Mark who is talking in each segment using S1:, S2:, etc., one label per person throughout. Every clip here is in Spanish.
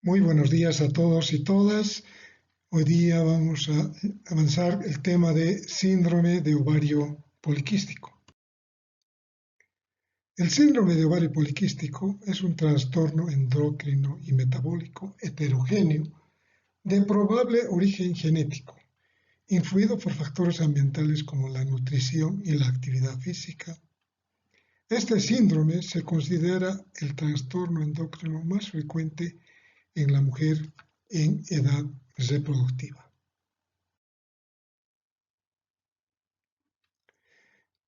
S1: Muy buenos días a todos y todas. Hoy día vamos a avanzar el tema de síndrome de ovario poliquístico. El síndrome de ovario poliquístico es un trastorno endocrino y metabólico heterogéneo de probable origen genético, influido por factores ambientales como la nutrición y la actividad física. Este síndrome se considera el trastorno endocrino más frecuente en la mujer en edad reproductiva.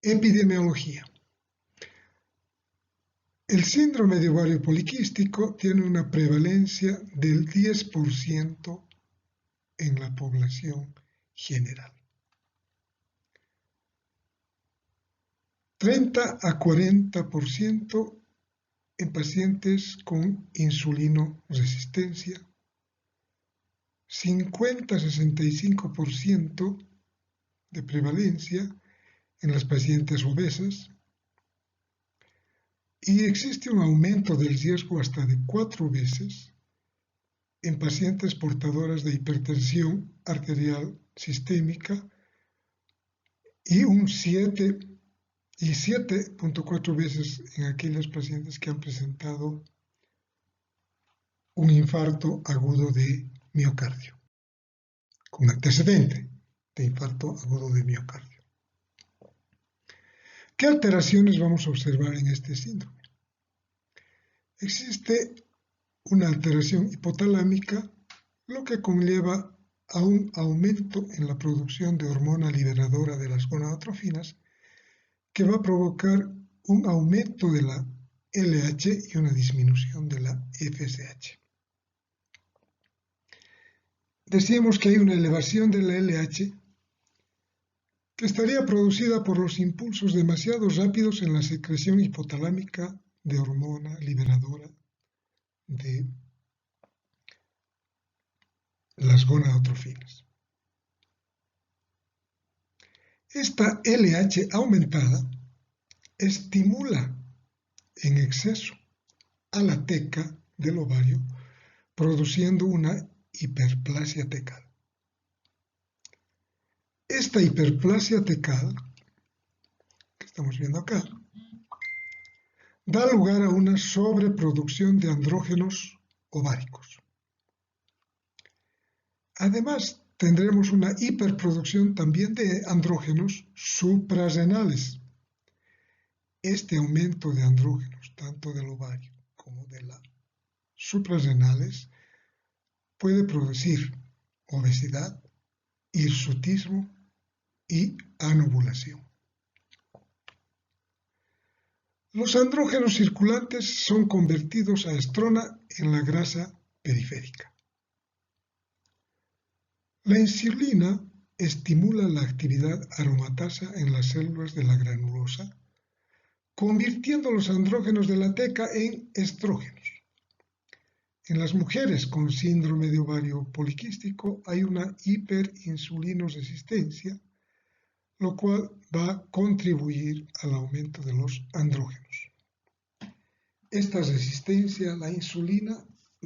S1: Epidemiología. El síndrome de ovario poliquístico tiene una prevalencia del 10% en la población general. 30 a 40% en pacientes con insulinoresistencia, 50 a 65% de prevalencia en las pacientes obesas, y existe un aumento del riesgo hasta de 4 veces en pacientes portadoras de hipertensión arterial sistémica y un 7.4 veces en aquellos pacientes que han presentado un infarto agudo de miocardio, con antecedente de infarto agudo de miocardio. ¿Qué alteraciones vamos a observar en este síndrome? Existe una alteración hipotalámica, lo que conlleva a un aumento en la producción de hormona liberadora de las gonadotrofinas, que va a provocar un aumento de la LH y una disminución de la FSH. Decíamos que hay una elevación de la LH que estaría producida por los impulsos demasiado rápidos en la secreción hipotalámica de hormona liberadora de las gonadotrofinas. Esta LH aumentada estimula en exceso a la teca del ovario, produciendo una hiperplasia tecal. Esta hiperplasia tecal, que estamos viendo acá, da lugar a una sobreproducción de andrógenos ováricos. Además, tendremos una hiperproducción también de andrógenos suprarrenales. Este aumento de andrógenos, tanto del ovario como de las suprarrenales, puede producir obesidad, hirsutismo y anovulación. Los andrógenos circulantes son convertidos a estrona en la grasa periférica. La insulina estimula la actividad aromatasa en las células de la granulosa, convirtiendo los andrógenos de la teca en estrógenos. En las mujeres con síndrome de ovario poliquístico hay una hiperinsulinoresistencia, lo cual va a contribuir al aumento de los andrógenos. Esta resistencia a la insulina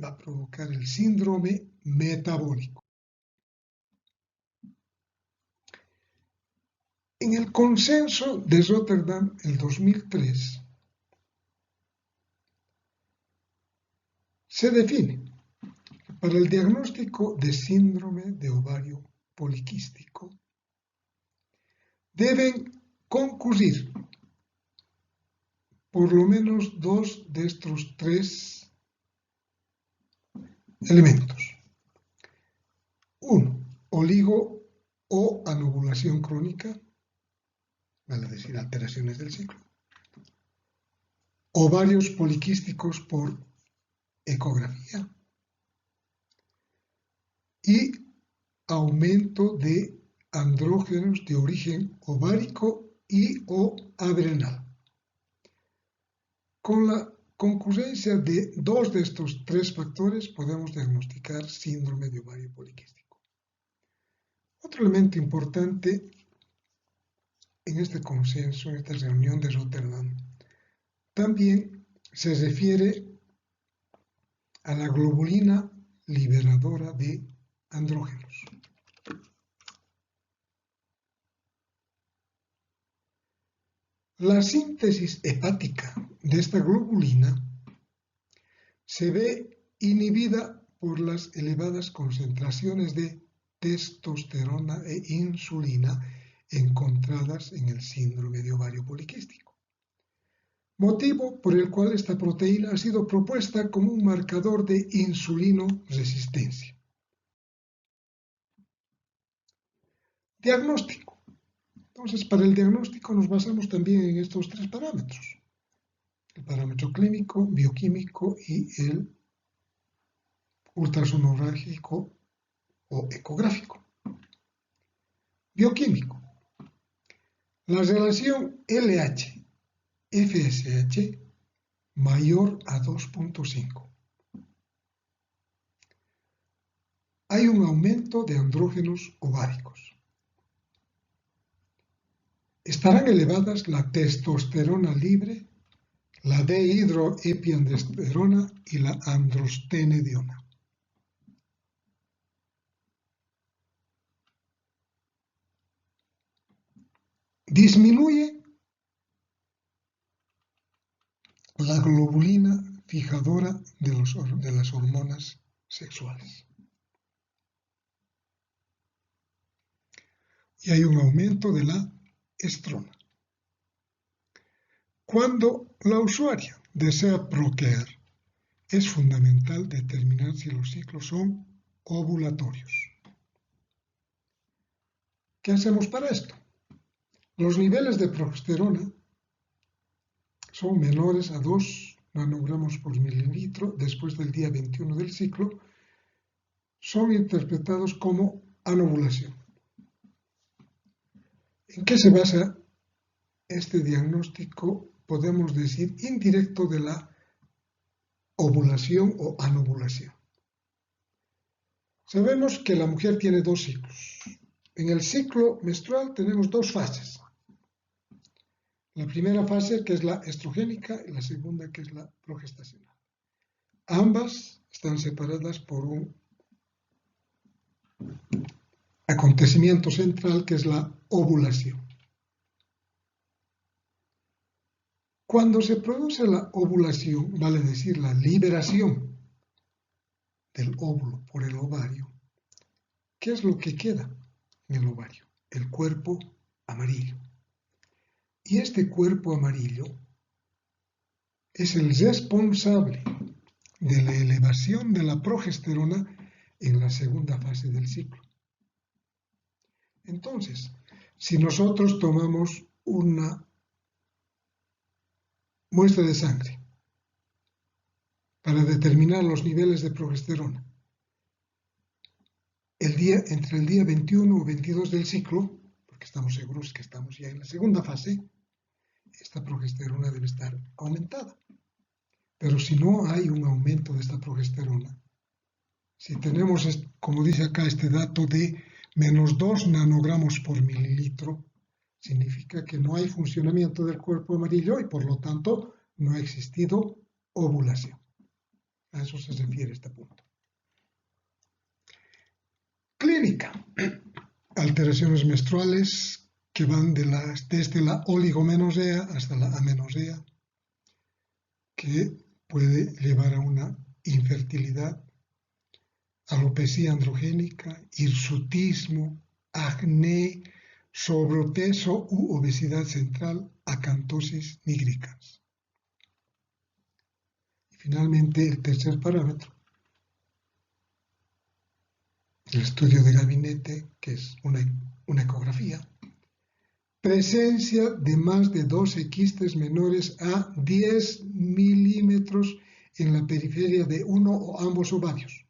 S1: va a provocar el síndrome metabólico. En el consenso de Rotterdam el 2003 se define que para el diagnóstico de síndrome de ovario poliquístico deben concurrir por lo menos 2 de estos 3 elementos. 1. Oligo o anovulación crónica, vale decir alteraciones del ciclo. Ovarios poliquísticos por ecografía. Y aumento de andrógenos de origen ovárico y o adrenal. Con la concurrencia de 2 de estos 3 factores podemos diagnosticar síndrome de ovario poliquístico. Otro elemento importante en este consenso, en esta reunión de Rotterdam, también se refiere a la globulina liberadora de andrógenos. La síntesis hepática de esta globulina se ve inhibida por las elevadas concentraciones de testosterona e insulina encontradas en el síndrome de ovario poliquístico, motivo por el cual esta proteína ha sido propuesta como un marcador de insulino-resistencia. Diagnóstico. Entonces, para el diagnóstico nos basamos también en estos tres parámetros: el parámetro clínico, bioquímico y el ultrasonográfico o ecográfico. Bioquímico. La relación LH-FSH mayor a 2.5. Hay un aumento de andrógenos ováricos. Estarán elevadas la testosterona libre, la dehidroepiandrosterona y la androstenediona. Disminuye la globulina fijadora de las hormonas sexuales. Y hay un aumento de la estrona. Cuando la usuaria desea procrear, es fundamental determinar si los ciclos son ovulatorios. ¿Qué hacemos para esto? Los niveles de progesterona son menores a 2 nanogramos por mililitro después del día 21 del ciclo. Son interpretados como anovulación. ¿En qué se basa este diagnóstico, podemos decir, indirecto de la ovulación o anovulación? Sabemos que la mujer tiene dos ciclos. En el ciclo menstrual tenemos dos fases. La primera fase, que es la estrogénica, y la segunda, que es la progestacional. Ambas están separadas por un acontecimiento central, que es la ovulación. Cuando se produce la ovulación, vale decir la liberación del óvulo por el ovario, ¿qué es lo que queda en el ovario? El cuerpo amarillo. Y este cuerpo amarillo es el responsable de la elevación de la progesterona en la segunda fase del ciclo. Entonces, si nosotros tomamos una muestra de sangre para determinar los niveles de progesterona entre el día 21 o 22 del ciclo, porque estamos seguros que estamos ya en la segunda fase, esta progesterona debe estar aumentada. Pero si no hay un aumento de esta progesterona, si tenemos, como dice acá, este dato de menos 2 nanogramos por mililitro, significa que no hay funcionamiento del cuerpo amarillo y por lo tanto no ha existido ovulación. A eso se refiere este punto. Clínica. Alteraciones menstruales que van desde la oligomenorrea hasta la amenorrea, que puede llevar a una infertilidad, alopecia androgénica, hirsutismo, acné, sobrepeso u obesidad central, acantosis nigricans. Y finalmente, el tercer parámetro, el estudio de gabinete, que es una ecografía, presencia de más de 12 quistes menores a 10 milímetros en la periferia de uno o ambos ovarios,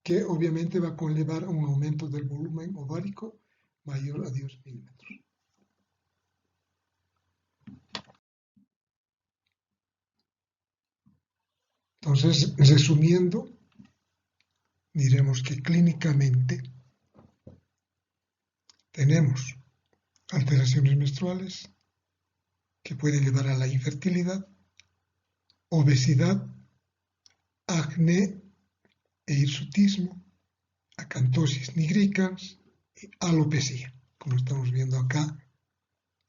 S1: que obviamente va a conllevar a un aumento del volumen ovárico mayor a 10 milímetros. Entonces, resumiendo, diremos que clínicamente tenemos alteraciones menstruales que pueden llevar a la infertilidad, obesidad, acné e hirsutismo, acantosis nigricans y alopecia, como estamos viendo acá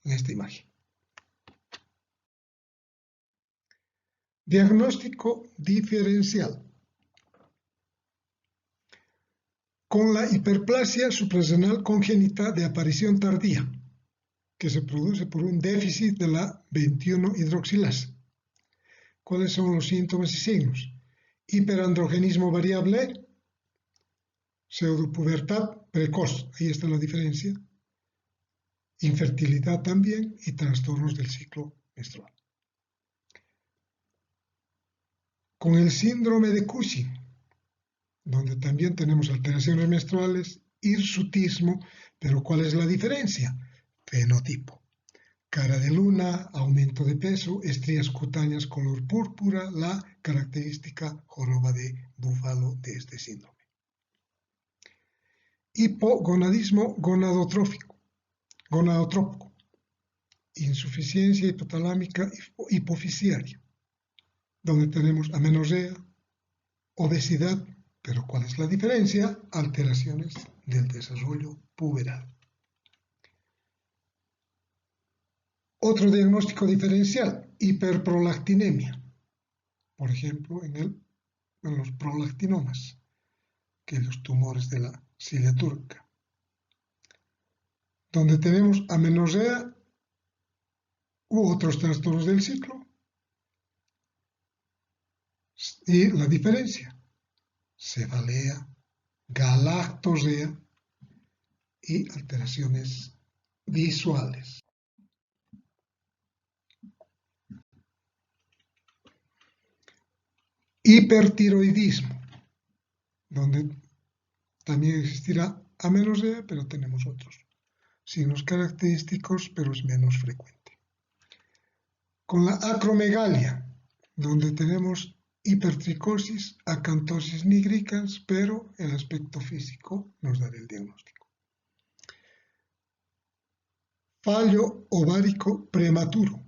S1: en esta imagen. Diagnóstico diferencial. Con la hiperplasia suprarrenal congénita de aparición tardía, que se produce por un déficit de la 21-hidroxilasa. ¿Cuáles son los síntomas y signos? Hiperandrogenismo variable, pseudopubertad precoz, ahí está la diferencia, infertilidad también y trastornos del ciclo menstrual. Con el síndrome de Cushing, donde también tenemos alteraciones menstruales, hirsutismo, pero ¿cuál es la diferencia? Fenotipo. Cara de luna, aumento de peso, estrías cutáneas color púrpura, la característica joroba de búfalo de este síndrome. Hipogonadismo gonadotrópico, insuficiencia hipotalámica hipofisiaria, donde tenemos amenorrea, obesidad, pero ¿cuál es la diferencia? Alteraciones del desarrollo puberal. Otro diagnóstico diferencial, hiperprolactinemia, por ejemplo, en los prolactinomas, aquellos tumores de la silla turca, donde tenemos amenorrea u otros trastornos del ciclo. Y la diferencia, cefalea, galactorea y alteraciones visuales. Hipertiroidismo, donde también existirá amenorrea, pero tenemos otros signos característicos, pero es menos frecuente. Con la acromegalia, donde tenemos hipertricosis, acantosis nigricans, pero el aspecto físico nos dará el diagnóstico. Fallo ovárico prematuro.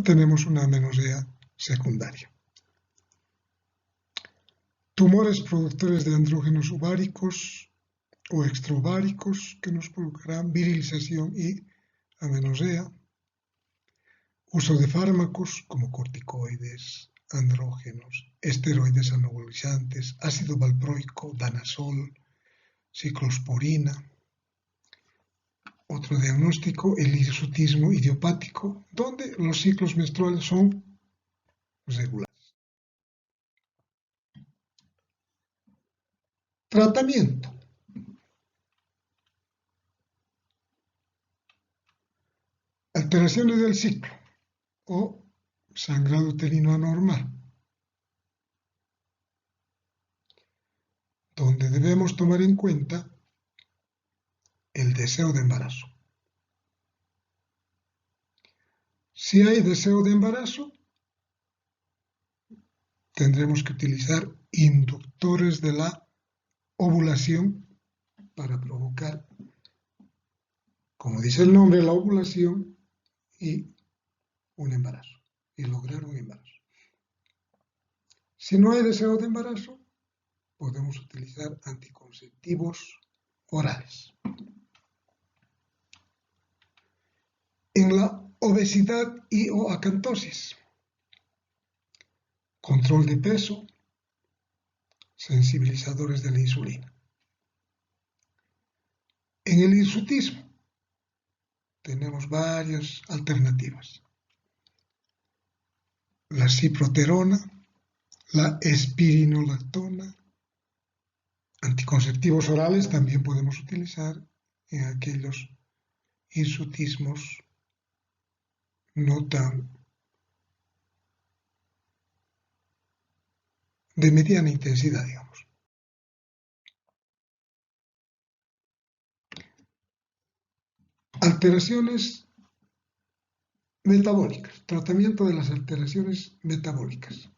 S1: Tenemos una amenorrea secundaria. Tumores productores de andrógenos ováricos o extraováricos que nos provocarán virilización y amenorrea. Uso de fármacos como corticoides, andrógenos, esteroides anabolizantes, ácido valproico, danazol, ciclosporina. Otro diagnóstico, el hirsutismo idiopático, donde los ciclos menstruales son regulares. Tratamiento. Alteraciones del ciclo o sangrado uterino anormal, donde debemos tomar en cuenta el deseo de embarazo. Si hay deseo de embarazo, tendremos que utilizar inductores de la ovulación para provocar, como dice el nombre, la ovulación y un embarazo, y lograr un embarazo. Si no hay deseo de embarazo, podemos utilizar anticonceptivos orales. En la obesidad y o acantosis, control de peso, sensibilizadores de la insulina. En el hirsutismo tenemos varias alternativas. La ciproterona, la espironolactona, anticonceptivos orales también podemos utilizar en aquellos hirsutismos no tan de mediana intensidad, digamos. Alteraciones metabólicas, tratamiento de las alteraciones metabólicas.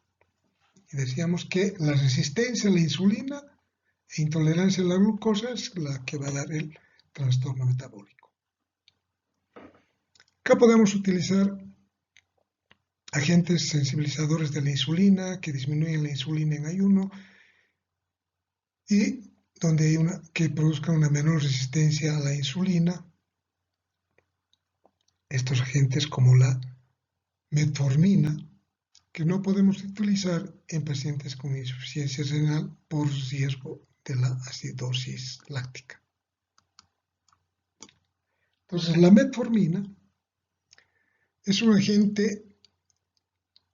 S1: Y decíamos que la resistencia a la insulina e intolerancia a la glucosa es la que va a dar el trastorno metabólico. Acá podemos utilizar agentes sensibilizadores de la insulina que disminuyen la insulina en ayuno y donde hay que produzca una menor resistencia a la insulina. Estos agentes como la metformina, que no podemos utilizar en pacientes con insuficiencia renal por riesgo de la acidosis láctica. Entonces, la metformina es un agente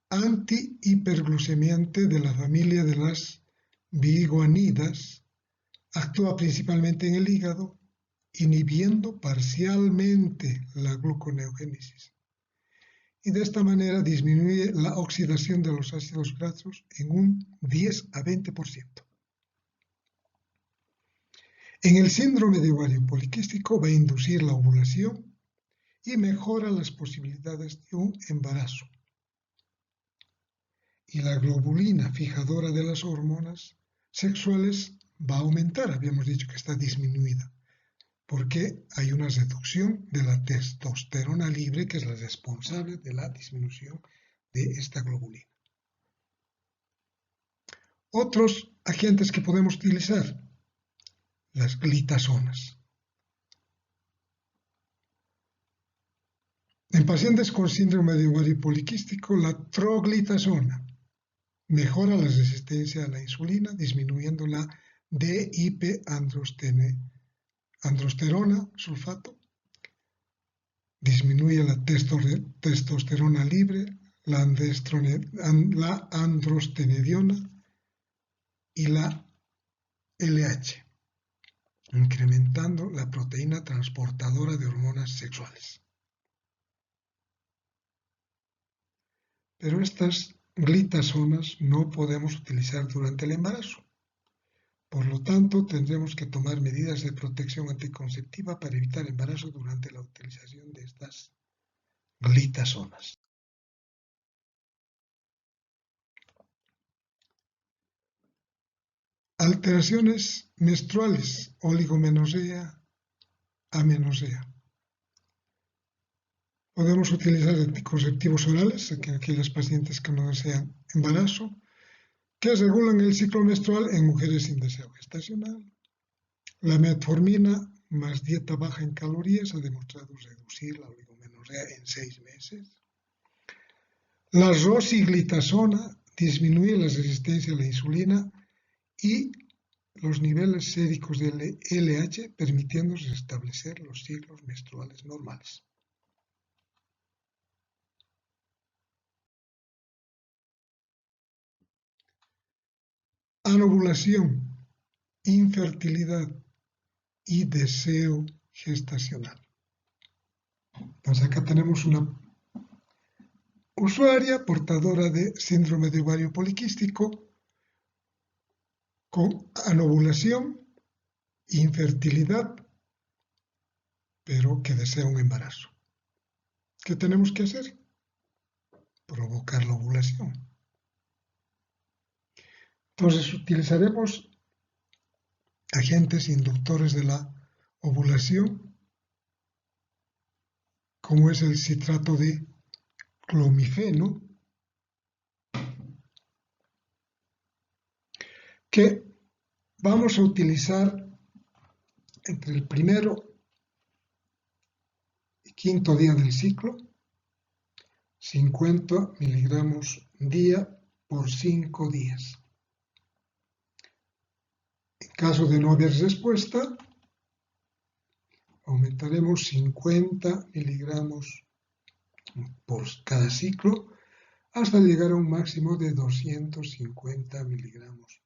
S1: antihiperglucemiante de la familia de las biguanidas. Actúa principalmente en el hígado, inhibiendo parcialmente la gluconeogénesis. Y de esta manera disminuye la oxidación de los ácidos grasos en un 10 a 20%. En el síndrome de ovario poliquístico va a inducir la ovulación y mejora las posibilidades de un embarazo. Y la globulina fijadora de las hormonas sexuales va a aumentar, habíamos dicho que está disminuida, porque hay una reducción de la testosterona libre, que es la responsable de la disminución de esta globulina. Otros agentes que podemos utilizar, las glitazonas. En pacientes con síndrome de ovario poliquístico, la troglitazona mejora la resistencia a la insulina, disminuyendo la DIP-androsterona sulfato, disminuye la testosterona libre, la androstenediona y la LH, incrementando la proteína transportadora de hormonas sexuales. Pero estas glitazonas no podemos utilizar durante el embarazo. Por lo tanto, tendremos que tomar medidas de protección anticonceptiva para evitar embarazo durante la utilización de estas glitazonas. Alteraciones menstruales, oligomenorrea, amenorrea. Podemos utilizar anticonceptivos orales en aquellos pacientes que no desean embarazo, que regulan el ciclo menstrual en mujeres sin deseo gestacional. La metformina más dieta baja en calorías ha demostrado reducir la oligomenorrea en 6 meses. La rosiglitazona disminuye la resistencia a la insulina y los niveles séricos del LH, permitiendo restablecer los ciclos menstruales normales. Anovulación, infertilidad y deseo gestacional. Entonces acá tenemos una usuaria portadora de síndrome de ovario poliquístico con anovulación, infertilidad, pero que desea un embarazo. ¿Qué tenemos que hacer? Provocar la ovulación. Entonces utilizaremos agentes inductores de la ovulación, como es el citrato de clomifeno, que vamos a utilizar entre el primero y quinto día del ciclo, 50 miligramos día por 5 días. En caso de no haber respuesta, aumentaremos 50 miligramos por cada ciclo hasta llegar a un máximo de 250 miligramos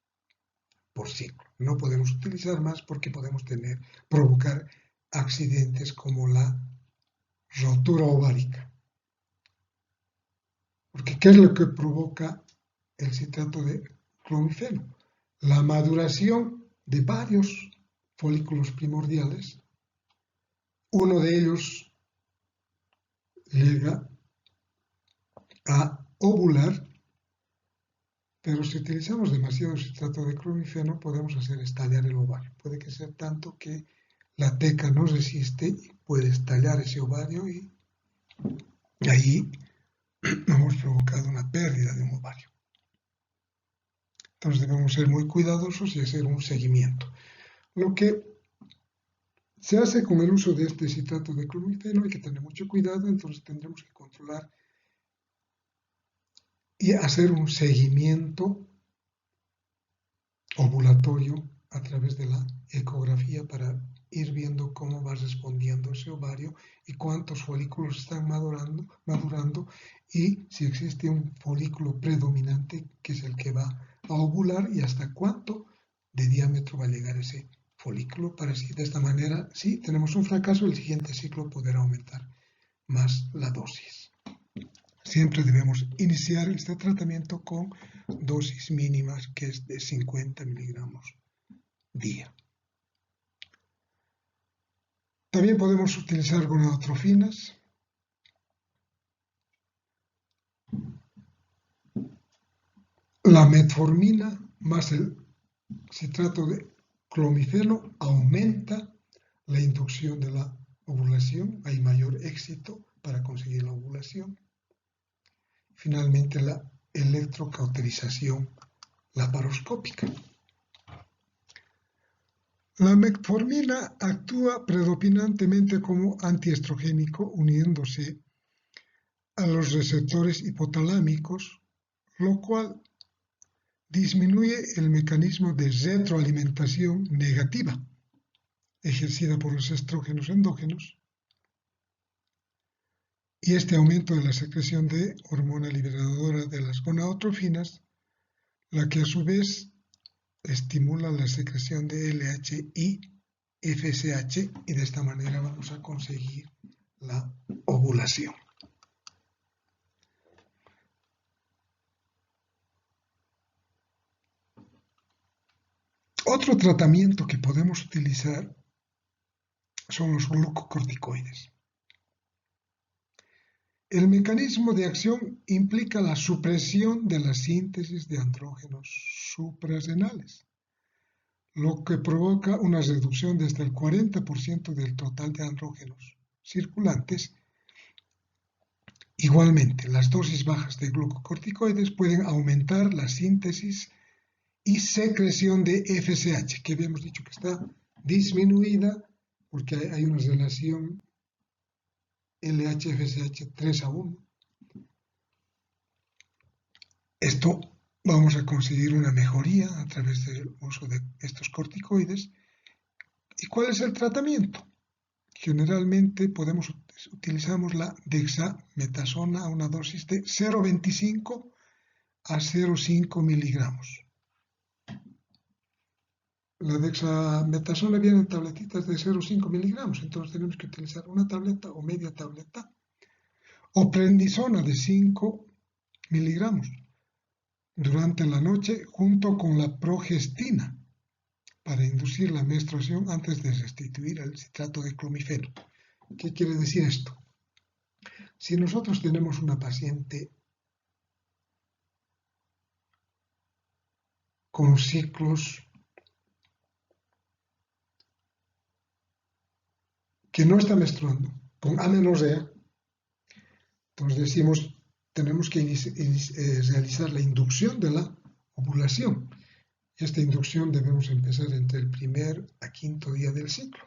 S1: por ciclo. No podemos utilizar más porque podemos provocar accidentes como la rotura ovárica. Porque ¿qué es lo que provoca el citrato de clomifeno? La maduración de varios folículos primordiales. Uno de ellos llega a ovular, pero si utilizamos demasiado citrato de clomifeno podemos hacer estallar el ovario. Puede que sea tanto que la teca no resiste y puede estallar ese ovario y ahí hemos provocado una pérdida de un ovario. Entonces debemos ser muy cuidadosos y hacer un seguimiento. Lo que se hace con el uso de este citrato de clomifeno hay que tener mucho cuidado, entonces tendremos que controlar y hacer un seguimiento ovulatorio a través de la ecografía para ir viendo cómo va respondiendo ese ovario y cuántos folículos están madurando y si existe un folículo predominante que es el que va a ovular y hasta cuánto de diámetro va a llegar ese folículo para así de esta manera, si tenemos un fracaso, el siguiente ciclo poder aumentar más la dosis. Siempre debemos iniciar este tratamiento con dosis mínimas que es de 50 miligramos día. También podemos utilizar gonadotrofinas. La metformina más el citrato de clomifeno aumenta la inducción de la ovulación, hay mayor éxito para conseguir la ovulación. Finalmente, la electrocauterización laparoscópica. La metformina actúa predominantemente como antiestrogénico uniéndose a los receptores hipotalámicos, lo cual disminuye el mecanismo de retroalimentación negativa ejercida por los estrógenos endógenos y este aumento de la secreción de hormona liberadora de las gonadotrofinas, la que a su vez estimula la secreción de LH y FSH y de esta manera vamos a conseguir la ovulación. Otro tratamiento que podemos utilizar son los glucocorticoides. El mecanismo de acción implica la supresión de la síntesis de andrógenos suprarrenales, lo que provoca una reducción de hasta el 40% del total de andrógenos circulantes. Igualmente, las dosis bajas de glucocorticoides pueden aumentar la síntesis y secreción de FSH, que habíamos dicho que está disminuida porque hay una relación LH-FSH 3:1. Esto vamos a conseguir una mejoría a través del uso de estos corticoides. ¿Y cuál es el tratamiento? Generalmente utilizamos la dexametasona a una dosis de 0,25 a 0,5 miligramos. La dexametasona viene en tabletitas de 0,5 miligramos, entonces tenemos que utilizar una tableta o media tableta. O prednisona de 5 miligramos durante la noche junto con la progestina para inducir la menstruación antes de restituir el citrato de clomifeno. ¿Qué quiere decir esto? Si nosotros tenemos una paciente con ciclos que no está menstruando, con amenorrea, entonces decimos, tenemos que realizar la inducción de la ovulación. Esta inducción debemos empezar entre el primer a quinto día del ciclo.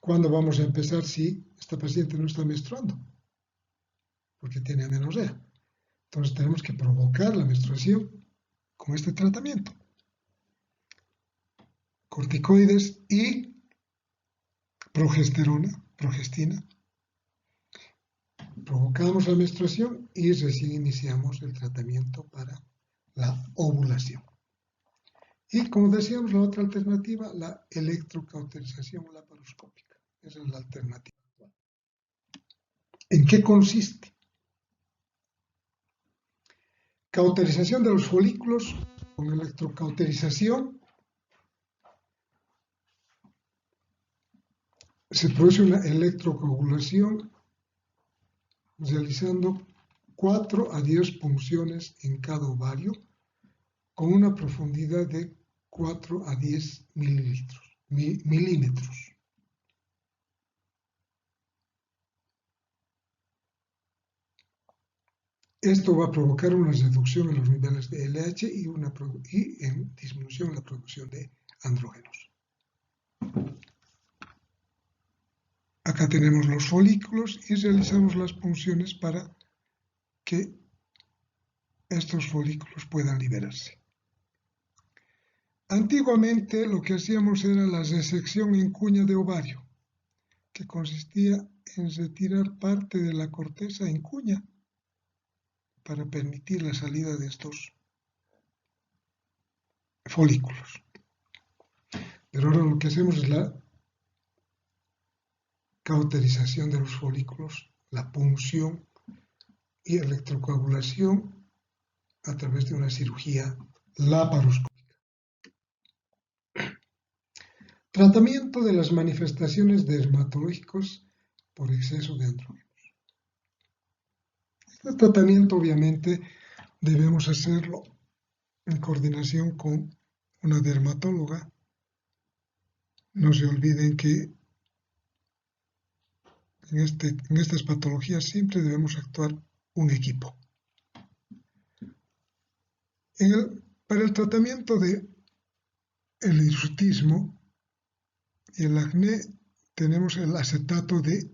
S1: ¿Cuándo vamos a empezar si esta paciente no está menstruando? Porque tiene amenorrea. Entonces tenemos que provocar la menstruación con este tratamiento. Corticoides y progestina. Provocamos la menstruación y recién iniciamos el tratamiento para la ovulación. Y como decíamos, la otra alternativa, la electrocauterización laparoscópica. Esa es la alternativa actual. ¿En qué consiste? Cauterización de los folículos con electrocauterización. Se produce una electrocoagulación realizando 4 a 10 punciones en cada ovario con una profundidad de 4 a 10 milímetros. Esto va a provocar una reducción en los niveles de LH y en disminución en la producción de andrógenos. Acá tenemos los folículos y realizamos las punciones para que estos folículos puedan liberarse. Antiguamente lo que hacíamos era la resección en cuña de ovario, que consistía en retirar parte de la corteza en cuña para permitir la salida de estos folículos. Pero ahora lo que hacemos es la cauterización de los folículos, la punción y electrocoagulación a través de una cirugía laparoscópica. Tratamiento de las manifestaciones dermatológicas por exceso de andrógenos. Este tratamiento obviamente debemos hacerlo en coordinación con una dermatóloga. No se olviden que en estas patologías siempre debemos actuar un equipo. Para el tratamiento del hirsutismo y el acné tenemos el acetato de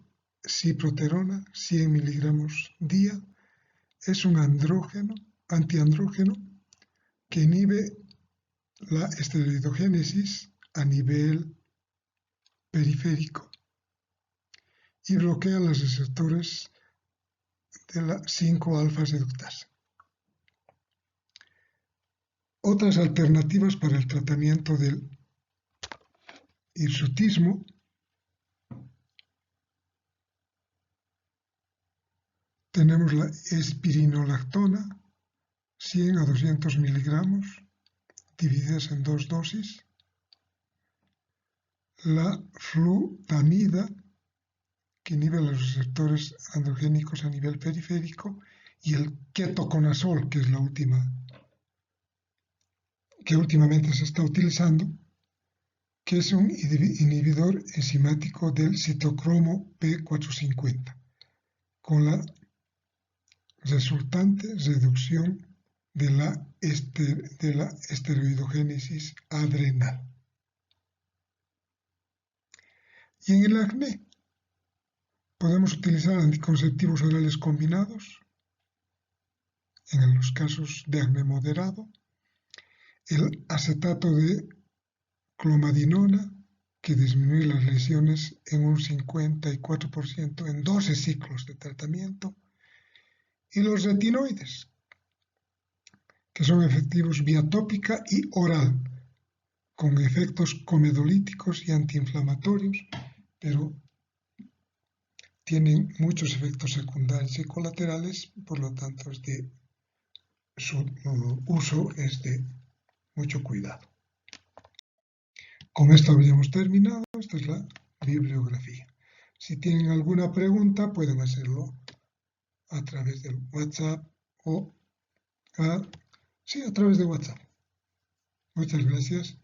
S1: ciproterona, 100 miligramos día. Es un antiandrógeno que inhibe la esteroidogénesis a nivel periférico y bloquea los receptores de la 5-alfa-reductasa. Otras alternativas para el tratamiento del hirsutismo tenemos la espironolactona, 100 a 200 miligramos, divididas en 2 dosis, la flutamida, que inhibe los receptores androgénicos a nivel periférico, y el ketoconazol, que es la última, que últimamente se está utilizando, que es un inhibidor enzimático del citocromo P450, con la resultante reducción de la esteroidogénesis adrenal. Y en el acné podemos utilizar anticonceptivos orales combinados, en los casos de acné moderado, el acetato de clomadinona, que disminuye las lesiones en un 54% en 12 ciclos de tratamiento, y los retinoides, que son efectivos vía tópica y oral, con efectos comedolíticos y antiinflamatorios, pero tienen muchos efectos secundarios y colaterales, por lo tanto su uso es de mucho cuidado. Con esto habríamos terminado. Esta es la bibliografía. Si tienen alguna pregunta, pueden hacerlo a través del WhatsApp o a través de WhatsApp. Muchas gracias.